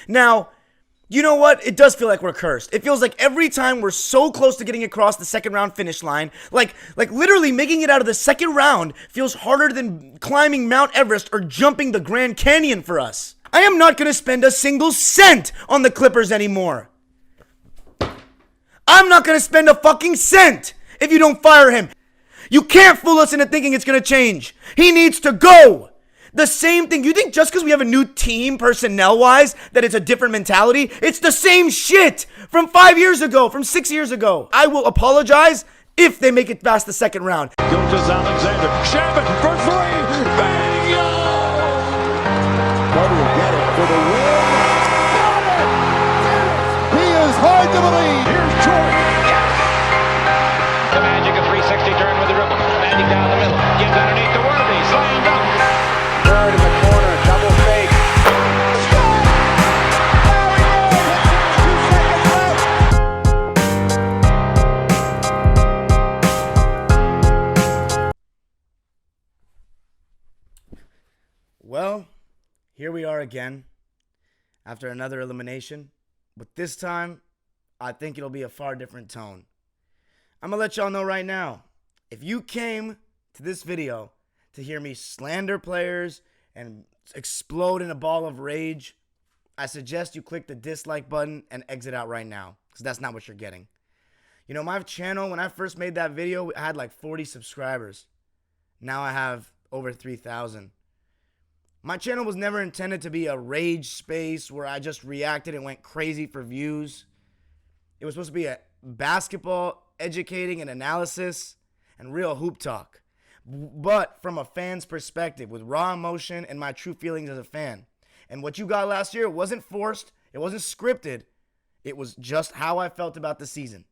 Now, you know what? It does feel like we're cursed. It feels like every time we're so close to getting across the second round finish line, like literally making it out of the second round feels harder than climbing Mount Everest or jumping the Grand Canyon for us. I am not going to spend a single cent on the Clippers anymore. I'm not going to spend a fucking cent if you don't fire him. You can't fool us into thinking it's going to change. He needs to go. The same thing. You think just because we have a new team personnel-wise that it's a different mentality? It's the same shit from 5 years ago, from 6 years ago. I will apologize if they make it past the second round. Gilgis Alexander. Shabbat for three. Bingo! Carter will get it for the win. Got it! He is hard to believe. Here's Jordan. Yes! The Magic, a 360 turn with the dribble. Magic down the middle. Gives underneath to Worthy. Slam dunk. Third in the corner, double fake. Well, here we are again after another elimination, but this time I think it'll be a far different tone. I'm gonna let y'all know right now, if you came to this video to hear me slander players and explode in a ball of rage, I suggest you click the dislike button and exit out right now, because that's not what you're getting. You know, my channel, when I first made that video, I had like 40 subscribers. Now I have over 3,000. My channel was never intended to be a rage space where I just reacted and went crazy for views. It was supposed to be a basketball educating and analysis and real hoop talk. But from a fan's perspective, with raw emotion and my true feelings as a fan. And what you got last year, it wasn't forced, it wasn't scripted, it was just how I felt about the season.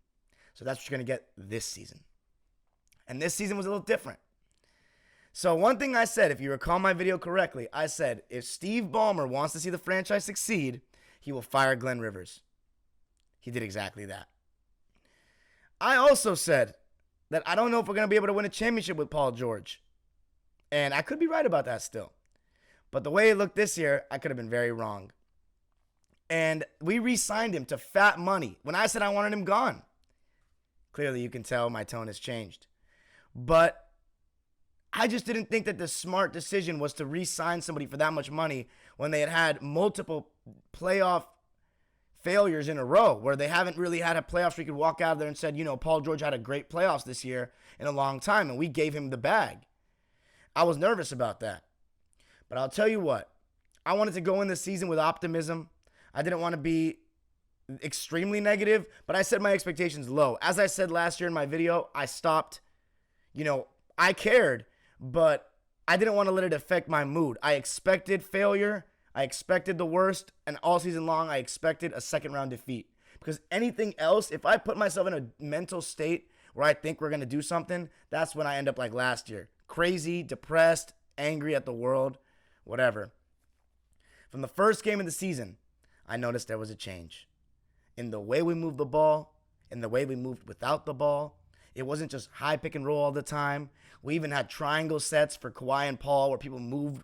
So that's what you're going to get this season. And this season was a little different. So one thing I said, if you recall my video correctly, I said, if Steve Ballmer wants to see the franchise succeed, he will fire Glenn Rivers. He did exactly that. I also said that I don't know if we're going to be able to win a championship with Paul George. And I could be right about that still. But the way it looked this year, I could have been very wrong. And we re-signed him to fat money when I said I wanted him gone. Clearly, you can tell my tone has changed. But I just didn't think that the smart decision was to re-sign somebody for that much money when they had had multiple playoff failures in a row where they haven't really had a playoffs where you could walk out of there and said, you know, Paul George had a great playoffs this year in a long time, and we gave him the bag. I was nervous about that. But I'll tell you what, I wanted to go in this season with optimism. I didn't want to be extremely negative, but I set my expectations low. As I said last year in my video, I stopped. You know, I cared, but I didn't want to let it affect my mood. I expected failure. I expected the worst, and all season long, I expected a second-round defeat. Because anything else, if I put myself in a mental state where I think we're going to do something, that's when I end up like last year. Crazy, depressed, angry at the world, whatever. From the first game of the season, I noticed there was a change. In the way we moved the ball, in the way we moved without the ball. It wasn't just high pick and roll all the time. We even had triangle sets for Kawhi and Paul where people moved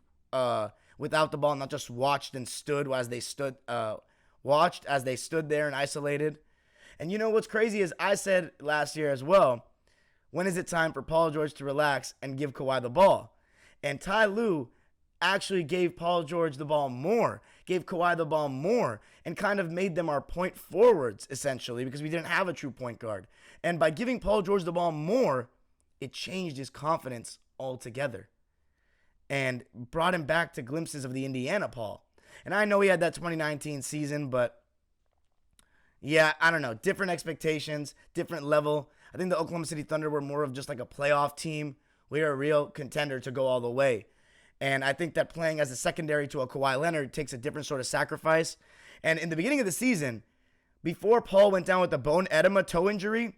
without the ball, not just watched and stood as they stood there and isolated. And you know what's crazy is I said last year as well, when is it time for Paul George to relax and give Kawhi the ball? And Ty Lue actually gave Paul George the ball more, gave Kawhi the ball more, and kind of made them our point forwards, essentially, because we didn't have a true point guard. And by giving Paul George the ball more, it changed his confidence altogether and brought him back to glimpses of the Indiana Paul. And I know he had that 2019 season, but yeah, I don't know. Different expectations, different level. I think the Oklahoma City Thunder were more of just like a playoff team. We are a real contender to go all the way. And I think that playing as a secondary to a Kawhi Leonard takes a different sort of sacrifice. And in the beginning of the season, before Paul went down with the bone edema toe injury,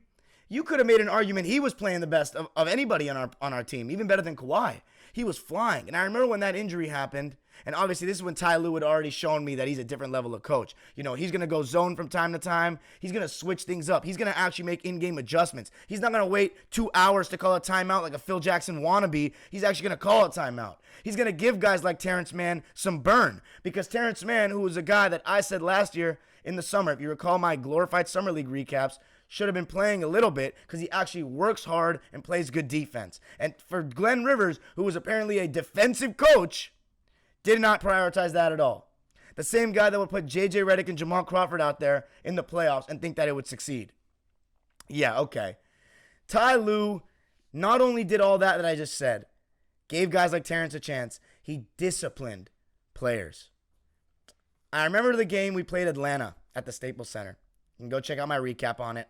You could have made an argument he was playing the best of anybody on our team, even better than Kawhi. He was flying. And I remember when that injury happened, and obviously this is when Ty Lue had already shown me that he's a different level of coach. You know, he's going to go zone from time to time. He's going to switch things up. He's going to actually make in-game adjustments. He's not going to wait 2 hours to call a timeout like a Phil Jackson wannabe. He's actually going to call a timeout. He's going to give guys like Terrence Mann some burn, because Terrence Mann, who was a guy that I said last year in the summer, if you recall my glorified Summer League recaps, should have been playing a little bit because he actually works hard and plays good defense. And for Glenn Rivers, who was apparently a defensive coach, did not prioritize that at all. The same guy that would put J.J. Redick and Jamal Crawford out there in the playoffs and think that it would succeed. Yeah, okay. Ty Lue not only did all that I just said, gave guys like Terrence a chance, he disciplined players. I remember the game we played Atlanta at the Staples Center. You can go check out my recap on it.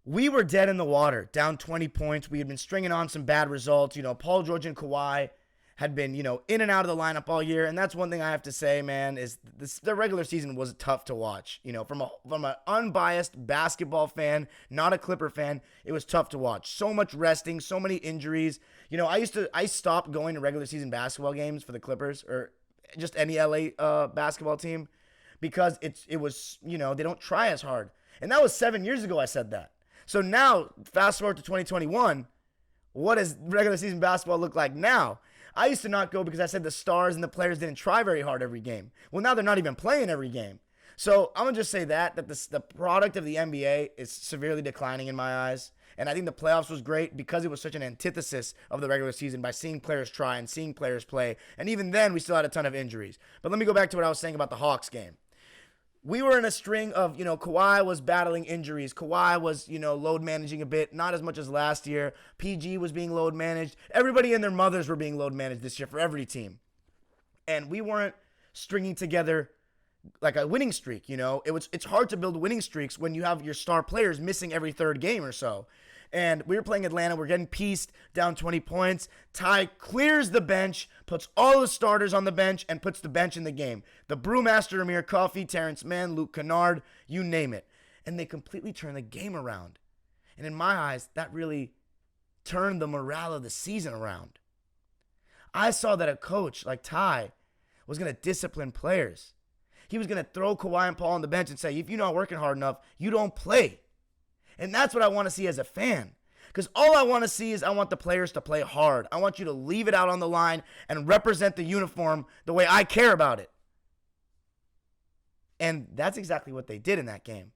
We were dead in the water, down 20 points. We had been stringing on some bad results. You know, Paul George and Kawhi had been, in and out of the lineup all year. And that's one thing I have to say, man, is the regular season was tough to watch. You know, from an unbiased basketball fan, not a Clipper fan, it was tough to watch. So much resting, so many injuries. You know, I stopped going to regular season basketball games for the Clippers or just any LA basketball team because it was, they don't try as hard. And that was 7 years ago I said that. So now, fast forward to 2021, what does regular season basketball look like now? I used to not go because I said the stars and the players didn't try very hard every game. Well, now they're not even playing every game. So I'm going to just say that the product of the NBA is severely declining in my eyes. And I think the playoffs was great because it was such an antithesis of the regular season by seeing players try and seeing players play. And even then, we still had a ton of injuries. But let me go back to what I was saying about the Hawks game. We were in a string of, Kawhi was battling injuries. Kawhi was, load managing a bit, not as much as last year. PG was being load managed. Everybody and their mothers were being load managed this year for every team. And we weren't stringing together like a winning streak, It's hard to build winning streaks when you have your star players missing every third game or so. And we were playing Atlanta. We're getting pieced, down 20 points. Ty clears the bench, puts all the starters on the bench, and puts the bench in the game. The Brewmaster, Amir Coffey, Terrence Mann, Luke Kennard, you name it. And they completely turn the game around. And in my eyes, that really turned the morale of the season around. I saw that a coach like Ty was going to discipline players. He was going to throw Kawhi and Paul on the bench and say, if you're not working hard enough, you don't play. And that's what I want to see as a fan. Because all I want to see is I want the players to play hard. I want you to leave it out on the line and represent the uniform the way I care about it. And that's exactly what they did in that game.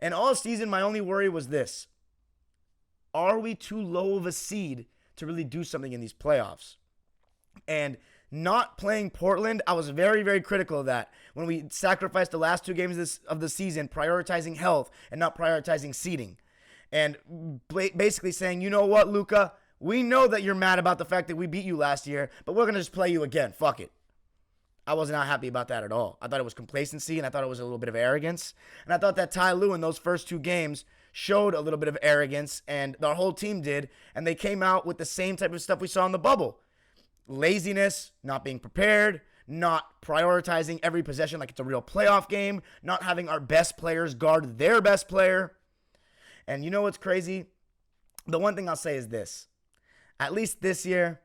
And all season, my only worry was this. Are we too low of a seed to really do something in these playoffs? And not playing Portland, I was very, very critical of that. When we sacrificed the last 2 games of the season, prioritizing health and not prioritizing seeding. And basically saying, you know what, Luka? We know that you're mad about the fact that we beat you last year, but we're going to just play you again. Fuck it. I was not happy about that at all. I thought it was complacency, and I thought it was a little bit of arrogance. And I thought that Ty Lue in those first 2 games showed a little bit of arrogance, and the whole team did, and they came out with the same type of stuff we saw in the bubble. Laziness, not being prepared, not prioritizing every possession like it's a real playoff game, not having our best players guard their best player. And you know what's crazy? The one thing I'll say is this. At least this year,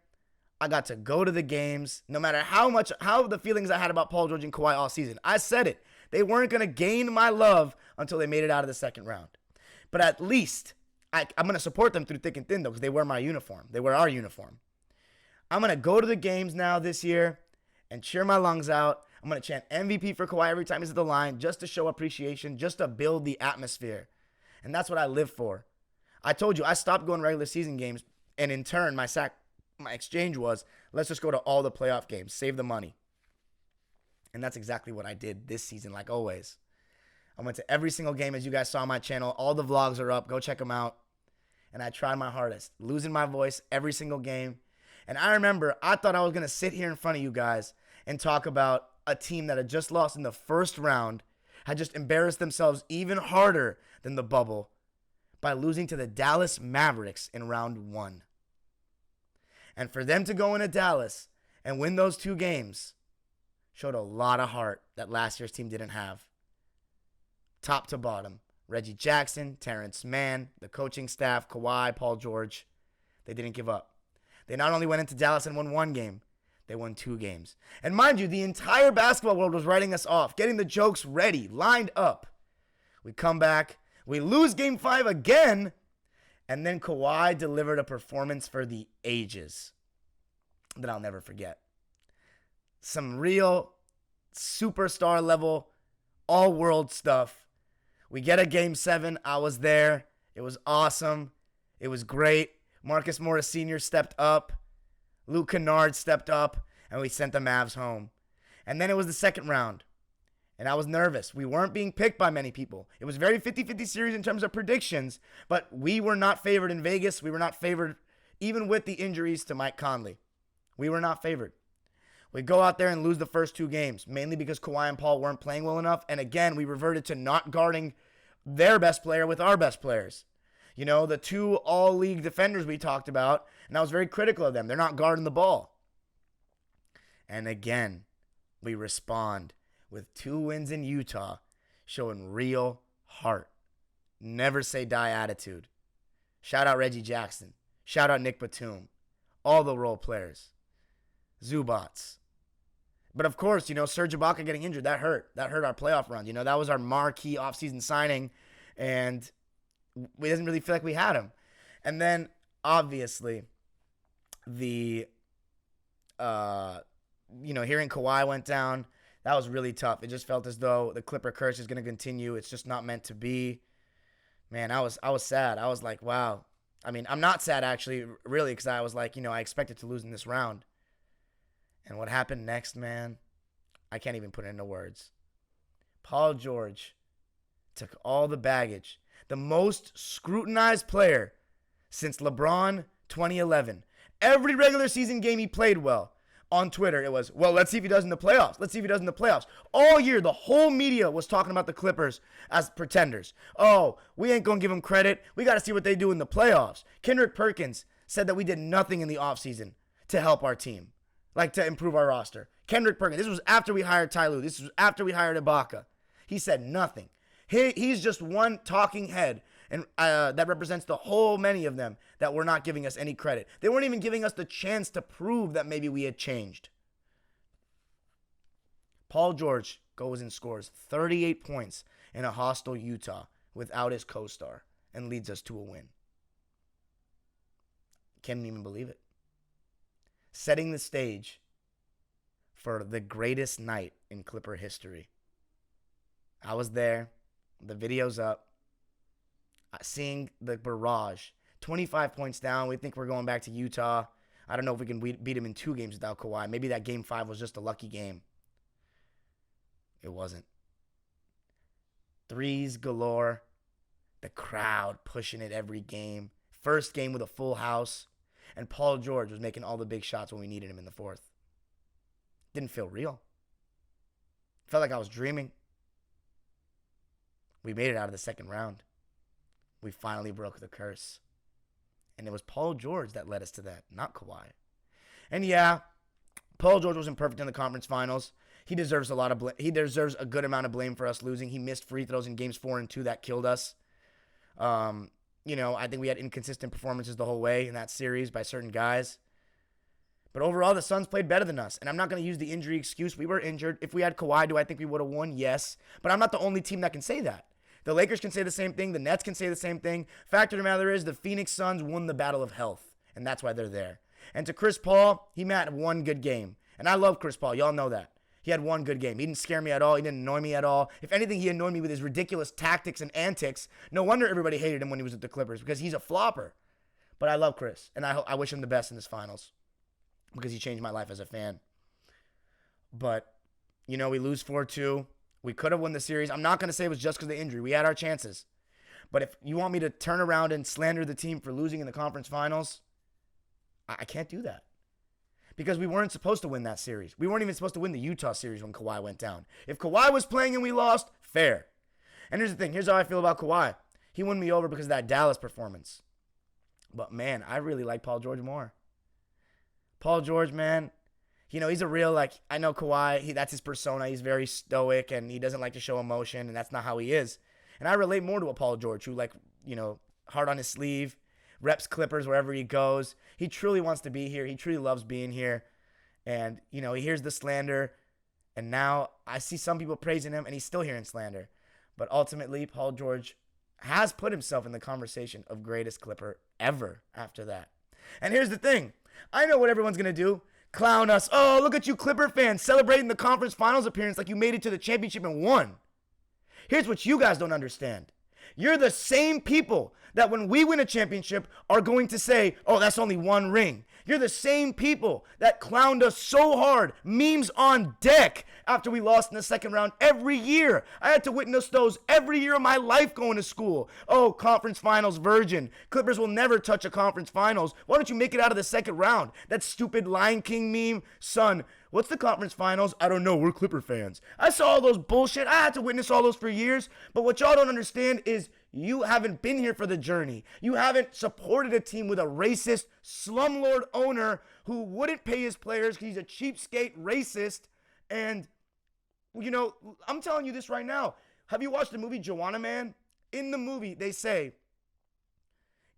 I got to go to the games, no matter how the feelings I had about Paul George and Kawhi all season. I said it. They weren't going to gain my love until they made it out of the second round. But at least, I'm going to support them through thick and thin, though, because they wear my uniform. They wear our uniform. I'm going to go to the games now this year and cheer my lungs out. I'm going to chant MVP for Kawhi every time he's at the line just to show appreciation, just to build the atmosphere. And that's what I live for. I told you, I stopped going regular season games, and in turn, my exchange was, let's just go to all the playoff games, save the money. And that's exactly what I did this season, like always. I went to every single game, as you guys saw on my channel. All the vlogs are up. Go check them out. And I tried my hardest, losing my voice every single game. And I remember I thought I was going to sit here in front of you guys and talk about a team that had just lost in the first round, had just embarrassed themselves even harder than the bubble by losing to the Dallas Mavericks in round 1. And for them to go into Dallas and win those 2 games showed a lot of heart that last year's team didn't have. Top to bottom, Reggie Jackson, Terrence Mann, the coaching staff, Kawhi, Paul George. They didn't give up. They not only went into Dallas and won 1 game, they won 2 games. And mind you, the entire basketball world was writing us off, getting the jokes ready, lined up. We come back, we lose game 5 again, and then Kawhi delivered a performance for the ages that I'll never forget. Some real superstar level, all-world stuff. We get a game 7. I was there. It was awesome. It was great. Marcus Morris Sr. stepped up. Luke Kennard stepped up, and we sent the Mavs home. And then it was the second round, and I was nervous. We weren't being picked by many people. It was a very 50-50 series in terms of predictions, but we were not favored in Vegas. We were not favored even with the injuries to Mike Conley. We were not favored. We go out there and lose the first 2 games, mainly because Kawhi and Paul weren't playing well enough, and again, we reverted to not guarding their best player with our best players. You know, the 2 all-league defenders we talked about, and I was very critical of them. They're not guarding the ball. And again, we respond with 2 wins in Utah, showing real heart. Never say die attitude. Shout out Reggie Jackson. Shout out Nick Batum. All the role players. Zubats. But of course, you know, Serge Ibaka getting injured, that hurt. That hurt our playoff run. You know, that was our marquee offseason signing, and we didn't really feel like we had him. And then, obviously, hearing Kawhi went down, that was really tough. It just felt as though the Clipper curse is going to continue. It's just not meant to be. Man, I was sad. I was like, wow. I mean, I'm not sad, actually, really, because I was like, I expected to lose in this round. And what happened next, man, I can't even put it into words. Paul George took all the baggage. The most scrutinized player since LeBron 2011. Every regular season game he played well. On Twitter, it was, well, let's see if he does in the playoffs. Let's see if he does in the playoffs. All year, the whole media was talking about the Clippers as pretenders. Oh, we ain't going to give them credit. We got to see what they do in the playoffs. Kendrick Perkins said that we did nothing in the offseason to help our team. Like, to improve our roster. Kendrick Perkins, this was after we hired Ty Lue. This was after we hired Ibaka. He said nothing. He's just one talking head, and that represents the whole many of them that were not giving us any credit. They weren't even giving us the chance to prove that maybe we had changed. Paul George goes and scores 38 points in a hostile Utah without his co-star and leads us to a win. Can't even believe it. Setting the stage for the greatest night in Clipper history. I was there. The video's up. Seeing the barrage. 25 points down. We think we're going back to Utah. I don't know if we can beat them in 2 games without Kawhi. Maybe that game 5 was just a lucky game. It wasn't. Threes galore. The crowd pushing it every game. First game with a full house. And Paul George was making all the big shots when we needed him in the 4th. Didn't feel real. Felt like I was dreaming. We made it out of the second round. We finally broke the curse. And it was Paul George that led us to that, not Kawhi. And yeah, Paul George wasn't perfect in the conference finals. He deserves he deserves a good amount of blame for us losing. He missed free throws in games 4 and 2 that killed us. I think we had inconsistent performances the whole way in that series by certain guys. But overall, the Suns played better than us. And I'm not going to use the injury excuse. We were injured. If we had Kawhi, do I think we would have won? Yes. But I'm not the only team that can say that. The Lakers can say the same thing. The Nets can say the same thing. Fact of the matter is, the Phoenix Suns won the battle of health. And that's why they're there. And to Chris Paul, he had 1 good game. And I love Chris Paul. Y'all know that. He had 1 good game. He didn't scare me at all. He didn't annoy me at all. If anything, he annoyed me with his ridiculous tactics and antics. No wonder everybody hated him when he was at the Clippers, because he's a flopper. But I love Chris, and I wish him the best in this finals, because he changed my life as a fan. But, we lose 4-2. We could have won the series. I'm not going to say it was just because of the injury. We had our chances. But if you want me to turn around and slander the team for losing in the conference finals, I can't do that. Because we weren't supposed to win that series. We weren't even supposed to win the Utah series when Kawhi went down. If Kawhi was playing and we lost, fair. And here's the thing. Here's how I feel about Kawhi. He won me over because of that Dallas performance. But, man, I really like Paul George more. Paul George, man, he's a real, I know Kawhi, that's his persona. He's very stoic, and he doesn't like to show emotion, and that's not how he is. And I relate more to a Paul George who, like, heart on his sleeve, reps Clippers wherever he goes. He truly wants to be here. He truly loves being here. And, he hears the slander. And now I see some people praising him, and he's still hearing slander. But ultimately, Paul George has put himself in the conversation of greatest Clipper ever after that. And here's the thing. I know what everyone's going to do. Clown us. Oh, look at you Clipper fans celebrating the conference finals appearance like you made it to the championship and won. Here's what you guys don't understand. You're the same people that when we win a championship are going to say, oh, that's only one ring. You're the same people that clowned us so hard, memes on deck, after we lost in the second round every year. I had to witness those every year of my life going to school. Oh, conference finals virgin. Clippers will never touch a conference finals. Why don't you make it out of the second round? That stupid Lion King meme. Son, what's the conference finals? I don't know. We're Clipper fans. I saw all those bullshit. I had to witness all those for years. But what y'all don't understand is you haven't been here for the journey. You haven't supported a team with a racist slumlord owner who wouldn't pay his players because he's a cheapskate racist. And, I'm telling you this right now. Have you watched the movie Joanna Man? In the movie, they say,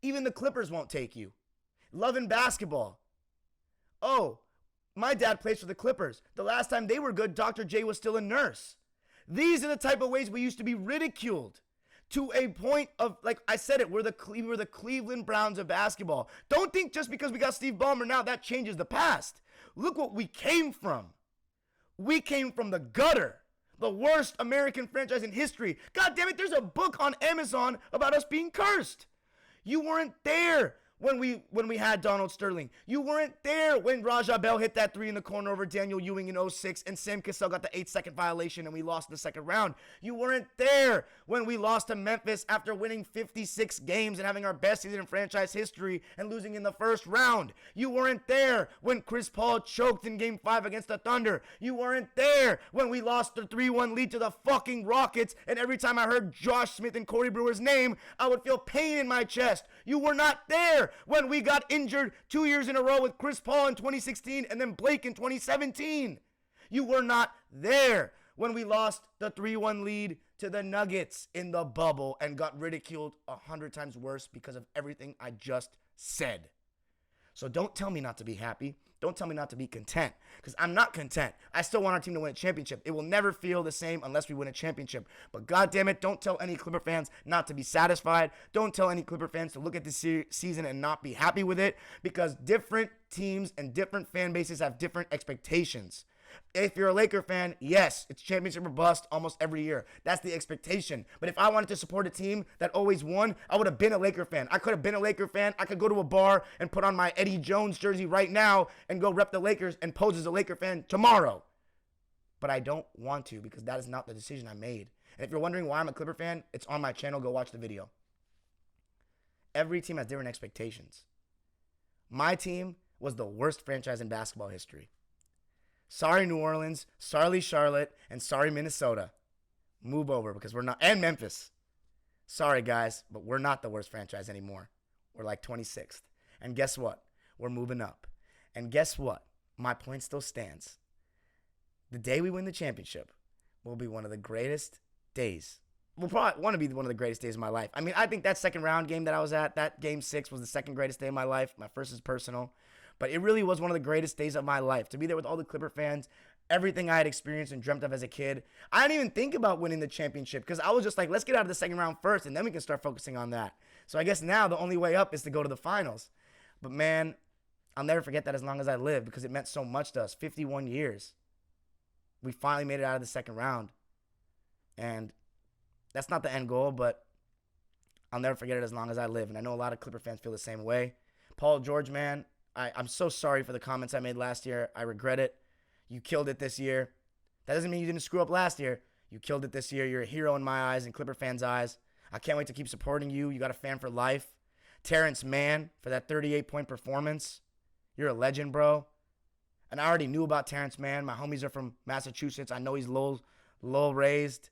even the Clippers won't take you. Love and basketball. Oh, my dad plays for the Clippers. The last time they were good, Dr. J was still a nurse. These are the type of ways we used to be ridiculed. To a point of, like I said it, we're the Cleveland Browns of basketball. Don't think just because we got Steve Ballmer now that changes the past. Look what we came from. We came from the gutter. The worst American franchise in history. God damn it, there's a book on Amazon about us being cursed. You weren't there when we had Donald Sterling. You weren't there when Raja Bell hit that three in the corner over Daniel Ewing in 06 and Sam Cassell got the 8-second violation and we lost in the second round. You weren't there when we lost to Memphis after winning 56 games and having our best season in franchise history and losing in the first round. You weren't there when Chris Paul choked in Game 5 against the Thunder. You weren't there when we lost the 3-1 lead to the fucking Rockets, and every time I heard Josh Smith and Corey Brewer's name, I would feel pain in my chest. You were not there when we got injured 2 years in a row with Chris Paul in 2016 and then Blake in 2017. You were not there when we lost the 3-1 lead to the Nuggets in the bubble and got ridiculed 100 times worse because of everything I just said. So don't tell me not to be happy. Don't tell me not to be content, because I'm not content. I still want our team to win a championship. It will never feel the same unless we win a championship. But God damn it, don't tell any Clipper fans not to be satisfied. Don't tell any Clipper fans to look at this season and not be happy with it, because different teams and different fan bases have different expectations. If you're a Laker fan, yes, it's championship or bust almost every year. That's the expectation. But if I wanted to support a team that always won, I would have been a Laker fan. I could have been a Laker fan. I could go to a bar and put on my Eddie Jones jersey right now and go rep the Lakers and pose as a Laker fan tomorrow. But I don't want to, because that is not the decision I made. And if you're wondering why I'm a Clipper fan, it's on my channel. Go watch the video. Every team has different expectations. My team was the worst franchise in basketball history. Sorry, New Orleans. Sorry, Charlotte. And sorry, Minnesota. Move over, because we're not. And Memphis. Sorry, guys, but we're not the worst franchise anymore. We're like 26th. And guess what? We're moving up. And guess what? My point still stands. The day we win the championship will be one of the greatest days. Will probably want to be one of the greatest days of my life. I mean, I think that second round game that I was at, that game 6, was the second greatest day of my life. My first is personal. But it really was one of the greatest days of my life. To be there with all the Clipper fans, everything I had experienced and dreamt of as a kid. I didn't even think about winning the championship, because I was just like, let's get out of the second round first, and then we can start focusing on that. So I guess now the only way up is to go to the finals. But man, I'll never forget that as long as I live, because it meant so much to us. 51 years. We finally made it out of the second round. And that's not the end goal, but I'll never forget it as long as I live. And I know a lot of Clipper fans feel the same way. Paul George, man, I'm so sorry for the comments I made last year. I regret it. You killed it this year. That doesn't mean you didn't screw up last year. You killed it this year. You're a hero in my eyes and Clipper fans' eyes. I can't wait to keep supporting you. You got a fan for life. Terrence Mann for that 38-point performance. You're a legend, bro. And I already knew about Terrence Mann. My homies are from Massachusetts. I know he's low raised.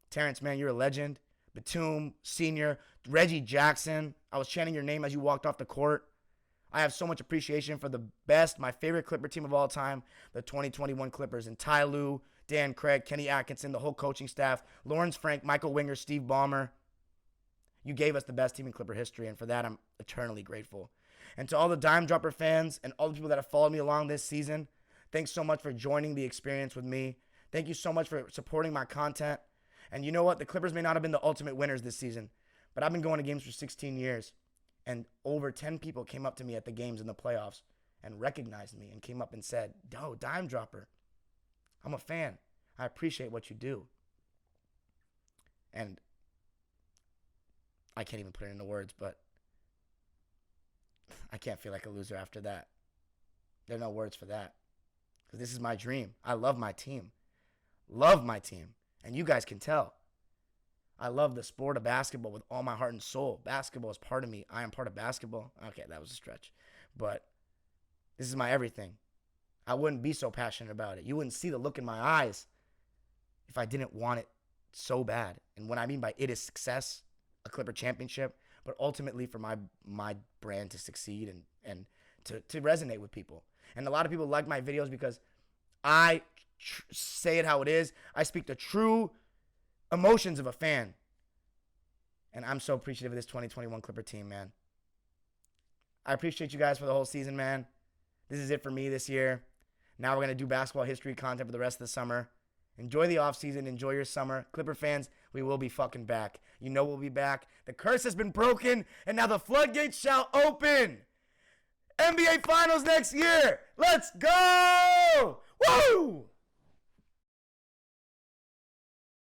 Terrence Mann, you're a legend. Batum, senior. Reggie Jackson. I was chanting your name as you walked off the court. I have so much appreciation for the best, my favorite Clipper team of all time, the 2021 Clippers. And Ty Lue, Dan Craig, Kenny Atkinson, the whole coaching staff, Lawrence Frank, Michael Winger, Steve Ballmer. You gave us the best team in Clipper history, and for that, I'm eternally grateful. And to all the Dime Dropper fans and all the people that have followed me along this season, thanks so much for joining the experience with me. Thank you so much for supporting my content. And you know what? The Clippers may not have been the ultimate winners this season, but I've been going to games for 16 years, and over 10 people came up to me at the games in the playoffs and recognized me and came up and said, "Yo, Dime Dropper, I'm a fan. I appreciate what you do." And I can't even put it into words, but I can't feel like a loser after that. There are no words for that. Because this is my dream. I love my team. Love my team. And you guys can tell. I love the sport of basketball with all my heart and soul. Basketball is part of me. I am part of basketball. Okay, that was a stretch. But this is my everything. I wouldn't be so passionate about it. You wouldn't see the look in my eyes if I didn't want it so bad. And what I mean by it is success, a Clipper championship, but ultimately for my brand to succeed and to resonate with people. And a lot of people like my videos because I say it how it is. I speak the true emotions of a fan. And I'm so appreciative of this 2021 Clipper team, man. I appreciate you guys for the whole season, man. This is it for me this year. Now we're going to do basketball history content for the rest of the summer. Enjoy the offseason. Enjoy your summer. Clipper fans, we will be fucking back. You know we'll be back. The curse has been broken, and now the floodgates shall open. NBA Finals next year. Let's go! Woo!